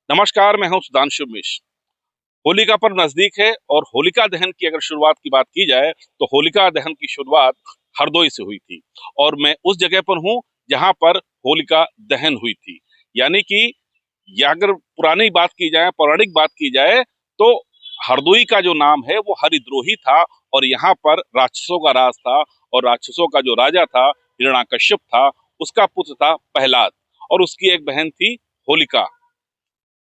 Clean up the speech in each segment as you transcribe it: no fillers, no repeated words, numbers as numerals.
नमस्कार, मैं हूं सुधांशु मिश्र। होलिका पर्व नजदीक है और होलिका दहन की अगर शुरुआत की बात की जाए तो होलिका दहन की शुरुआत हरदोई से हुई थी। और मैं उस जगह पर हूं जहां पर होलिका दहन हुई थी। यानी कि या अगर पुरानी बात की जाए, पौराणिक बात की जाए, तो हरदोई का जो नाम है वो हरिद्रोही था। और यहाँ पर राक्षसों का राज था। और राक्षसों का जो राजा था, हिरण्याकश्यप था, उसका पुत्र था प्रहलाद। और उसकी एक बहन थी होलिका।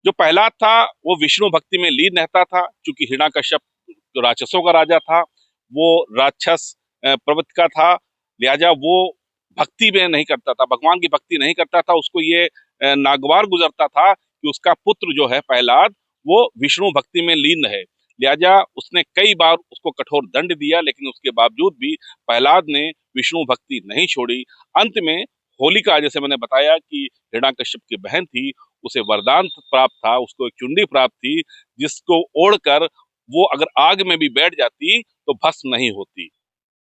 जो प्रहलाद था वो विष्णु भक्ति में लीन रहता था, क्योंकि हिरण्याकश्यप जो राक्षसों का राजा था, वो राक्षस प्रवृत्ति का था। लिहाजा वो भक्ति में नहीं करता था, भगवान की भक्ति नहीं करता था। उसको ये नागवार गुजरता था कि उसका पुत्र जो है प्रहलाद, वो विष्णु भक्ति में लीन रहे। लिहाजा उसने कई बार उसको कठोर दंड दिया, लेकिन उसके बावजूद भी प्रहलाद ने विष्णु भक्ति नहीं छोड़ी। अंत में होलिका, जैसे मैंने बताया कि हिरण्याकश्यप की बहन थी, उसे वरदान प्राप्त था, उसको एक चुंडी प्राप्त थी, जिसको ओढ़कर वो अगर आग में भी बैठ जाती तो भस्म नहीं होती।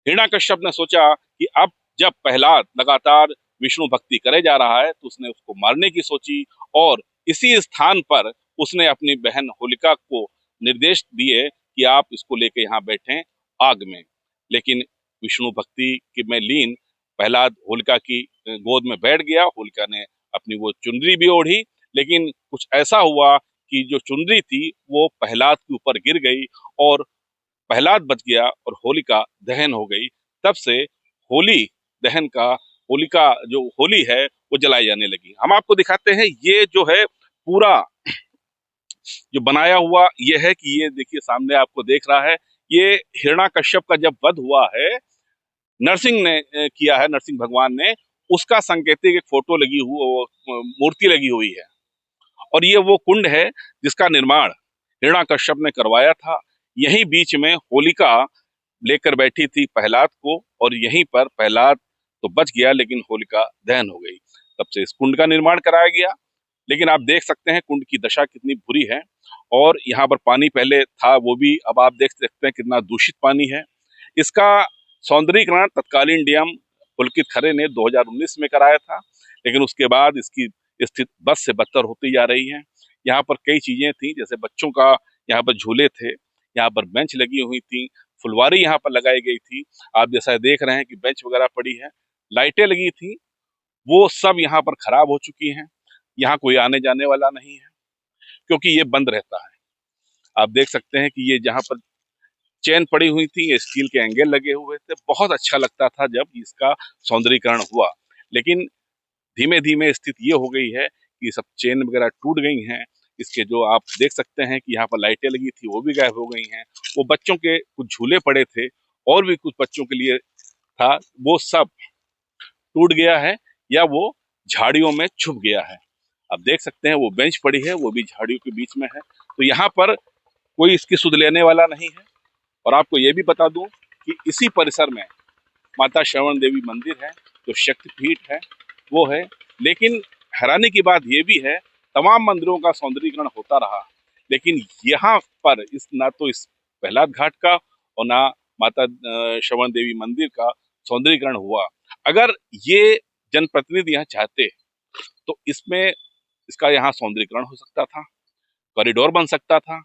हिरण्याकश्यप ने सोचा कि अब जब प्रहलाद लगातार विष्णु भक्ति करे जा रहा है, तो उसने उसको मारने की सोची। और इसी स्थान पर उसने अपनी बहन होलिका को निर्देश दिए कि आप इसको लेके यहाँ बैठें आग में। लेकिन विष्णु भक्ति की में लीन प्रहलाद होलिका की गोद में बैठ गया। होलिका ने अपनी वो चुनरी भी ओढ़ी, लेकिन कुछ ऐसा हुआ कि जो चुनरी थी वो प्रहलाद के ऊपर गिर गई और प्रहलाद बच गया और होलिका दहन हो गई। तब से होली दहन का, होलिका जो होली है वो जलाई जाने लगी। हम आपको दिखाते हैं, ये जो है पूरा जो बनाया हुआ ये है कि ये देखिए सामने आपको देख रहा है, ये हिरण्याकश्यप का जब वध हुआ है, नरसिंह ने किया है, नरसिंह भगवान ने, उसका सांकेतिक एक फोटो लगी हुई, मूर्ति लगी हुई है। और ये वो कुंड है जिसका निर्माण हिरण्याकश्यप ने करवाया था। यहीं बीच में होलिका लेकर बैठी थी प्रहलाद को, और यहीं पर प्रहलाद तो बच गया, लेकिन होलिका दहन हो गई। तब से इस कुंड का निर्माण कराया गया। लेकिन आप देख सकते हैं कुंड की दशा कितनी बुरी है। और यहाँ पर पानी पहले था, वो भी अब आप देख सकते हैं कितना दूषित पानी है। इसका सौंदर्यीकरण तत्कालीन डीएम पुलकित खरे ने 2019 में कराया था, लेकिन उसके बाद इसकी स्थिति बद से बदतर होती जा रही है। यहाँ पर कई चीजें थी, जैसे बच्चों का यहाँ पर झूले थे, यहाँ पर बेंच लगी हुई थी, फुलवारी यहाँ पर लगाई गई थी। आप जैसा देख रहे हैं कि बेंच वगैरह पड़ी है, लाइटें लगी थी, वो सब यहाँ पर खराब हो चुकी हैं। यहाँ कोई आने जाने वाला नहीं है, क्योंकि ये बंद रहता है। आप देख सकते हैं कि ये जहाँ पर चेन पड़ी हुई थी, ये स्टील के एंगल लगे हुए थे। बहुत अच्छा लगता था जब इसका सौंदर्यीकरण हुआ। लेकिन धीमे धीमे स्थिति ये हो गई है कि सब चेन वगैरह टूट गई हैं। इसके जो आप देख सकते हैं कि यहाँ पर लाइटें लगी थी वो भी गायब हो गई हैं। वो बच्चों के कुछ झूले पड़े थे और भी कुछ बच्चों के लिए था, वो सब टूट गया है या वो झाड़ियों में छुप गया है। आप देख सकते हैं वो बेंच पड़ी है, वो भी झाड़ियों के बीच में है। तो यहाँ पर कोई इसकी सुध लेने वाला नहीं है। और आपको ये भी बता दूं कि इसी परिसर में माता श्रवण देवी मंदिर है, जो शक्तिपीठ है वो है। लेकिन हैरानी की बात ये भी है, तमाम मंदिरों का सौंदर्यीकरण होता रहा, लेकिन यहाँ पर इस ना तो इस प्रहलाद घाट का और ना माता श्रवण देवी मंदिर का सौंदर्यीकरण हुआ। अगर ये जनप्रतिनिधि यहाँ चाहते तो इसमें इसका यहाँ सौंदर्यीकरण हो सकता था, कॉरिडोर बन सकता था,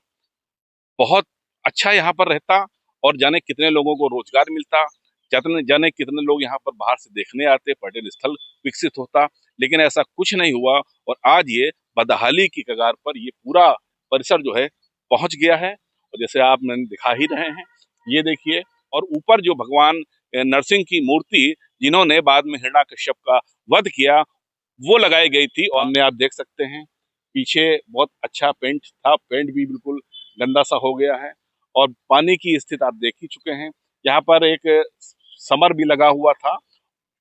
बहुत अच्छा यहाँ पर रहता, और जाने कितने लोगों को रोजगार मिलता, जाने जाने कितने लोग यहाँ पर बाहर से देखने आते, पर्यटन स्थल विकसित होता। लेकिन ऐसा कुछ नहीं हुआ, और आज ये बदहाली की कगार पर ये पूरा परिसर जो है पहुंच गया है। और जैसे आप मैंने दिखा ही रहे हैं, ये देखिए। और ऊपर जो भगवान नरसिंह की मूर्ति, जिन्होंने बाद में हिरण्याकश्यप का वध किया, वो लगाई गई थी। और हमने आप देख सकते हैं पीछे बहुत अच्छा पेंट था, पेंट भी बिल्कुल गंदा सा हो गया है। और पानी की स्थिति आप देख ही चुके हैं। यहाँ पर एक समर भी लगा हुआ था,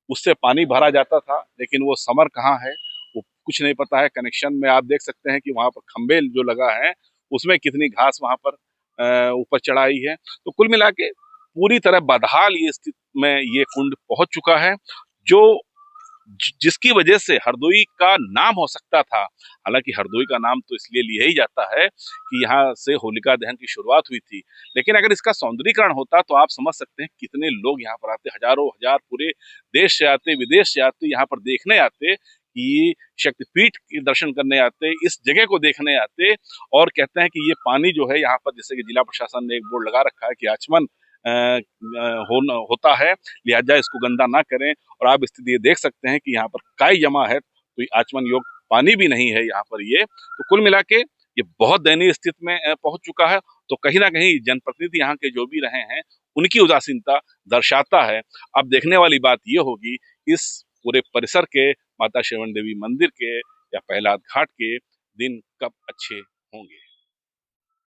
उससे पानी भरा जाता था, लेकिन वो समर कहाँ है वो कुछ नहीं पता है। कनेक्शन में आप देख सकते हैं कि वहाँ पर खंबे जो लगा है, उसमें कितनी घास वहाँ पर ऊपर चढ़ाई है। तो कुल मिला के पूरी तरह बदहाल ये स्थिति में ये कुंड पहुंच चुका है, जो जिसकी वजह से हरदोई का नाम हो सकता था। हालांकि हरदोई का नाम तो इसलिए लिया ही जाता है कि यहाँ से होलिका दहन की शुरुआत हुई थी। लेकिन अगर इसका सौंदर्यीकरण होता तो आप समझ सकते हैं कितने लोग यहाँ पर आते, हजारों हजार पूरे देश से आते, विदेश से आते, यहाँ पर देखने आते कि शक्तिपीठ के दर्शन करने आते, इस जगह को देखने आते और कहते हैं कि ये पानी जो है यहाँ पर, जैसे कि जिला प्रशासन ने एक बोर्ड लगा रखा है कि आचमन होता है, लिहाजा इसको गंदा ना करें। और आप स्थिति ये देख सकते हैं कि यहाँ पर काई जमा है, तो आचमन योग पानी भी नहीं है यहाँ पर ये। तो कुल मिला के ये बहुत दयनीय स्थिति में पहुंच चुका है। तो कहीं ना कहीं जनप्रतिनिधि यहाँ के जो भी रहे हैं, उनकी उदासीनता दर्शाता है। अब देखने वाली बात ये होगी, इस पूरे परिसर के, माता श्रवण देवी मंदिर के या प्रहलाद घाट के दिन कब अच्छे होंगे।